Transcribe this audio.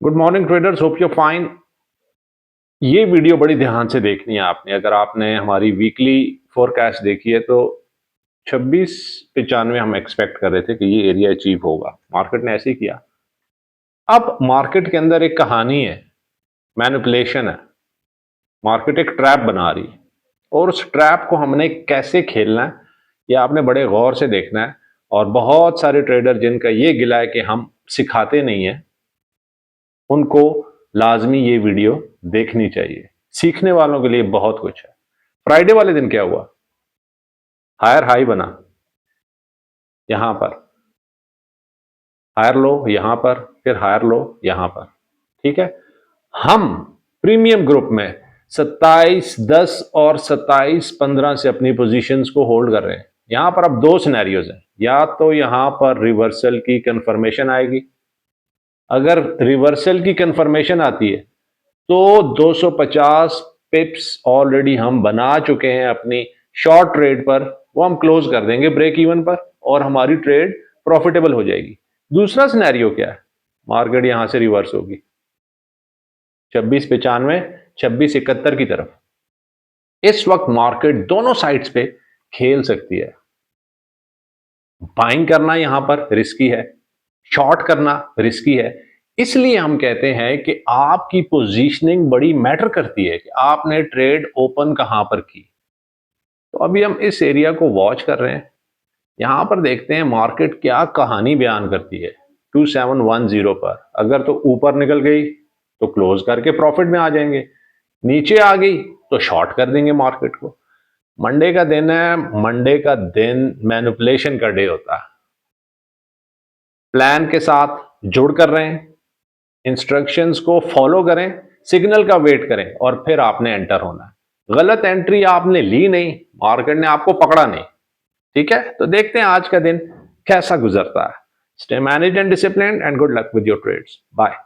Good morning traders, hope you fine. ये video बड़ी ध्यान से देखनी है आपने। अगर आपने हमारी वीकली फोरकास्ट देखी है तो 2695 हम एक्सपेक्ट कर रहे थे कि ये एरिया अचीव होगा। मार्केट ने ऐसे ही किया। अब मार्केट के अंदर एक कहानी है, मैनिपुलेशन है। मार्केट एक ट्रैप बना रही है और उस ट्रैप को हमने कैसे खेलना है ये आपने बड़े गौर से देखना है। और बहुत सारे ट्रेडर जिनका ये गिला है कि हम सिखाते नहीं है, उनको लाजमी ये वीडियो देखनी चाहिए। सीखने वालों के लिए बहुत कुछ है। फ्राइडे वाले दिन क्या हुआ? हायर हाई बना, यहां पर हायर लो, यहां पर फिर हायर लो, यहां पर। ठीक है, हम प्रीमियम ग्रुप में 27-10 और 27-15 से अपनी पोजीशंस को होल्ड कर रहे हैं। यहां पर अब दो सिनेरियोज हैं, या तो यहां पर रिवर्सल की कंफर्मेशन आएगी। अगर रिवर्सल की कंफर्मेशन आती है तो 250 पिप्स ऑलरेडी हम बना चुके हैं अपनी शॉर्ट ट्रेड पर, वो हम क्लोज कर देंगे ब्रेक इवन पर और हमारी ट्रेड प्रॉफिटेबल हो जाएगी। दूसरा सिनेरियो क्या है? मार्केट यहां से रिवर्स होगी 2695 2671 की तरफ। इस वक्त मार्केट दोनों साइड्स पे खेल सकती है। बाइंग करना यहां पर रिस्की है, शॉर्ट करना रिस्की है। इसलिए हम कहते हैं कि आपकी पोजीशनिंग बड़ी मैटर करती है कि आपने ट्रेड ओपन कहां पर की। तो अभी हम इस एरिया को वॉच कर रहे हैं। यहां पर देखते हैं मार्केट क्या कहानी बयान करती है। 2710 पर अगर तो ऊपर निकल गई तो क्लोज करके प्रॉफिट में आ जाएंगे, नीचे आ गई तो शॉर्ट कर देंगे मार्केट को। मंडे का दिन है, मंडे का दिन मैनिपुलेशन का डे होता है। प्लान के साथ जुड़ कर रहे हैं, इंस्ट्रक्शंस को फॉलो करें, सिग्नल का वेट करें और फिर आपने एंटर होना है। गलत एंट्री आपने ली नहीं, मार्केट ने आपको पकड़ा नहीं। ठीक है, तो देखते हैं आज का दिन कैसा गुजरता है। Stay managed and disciplined and good luck with your trades. Bye.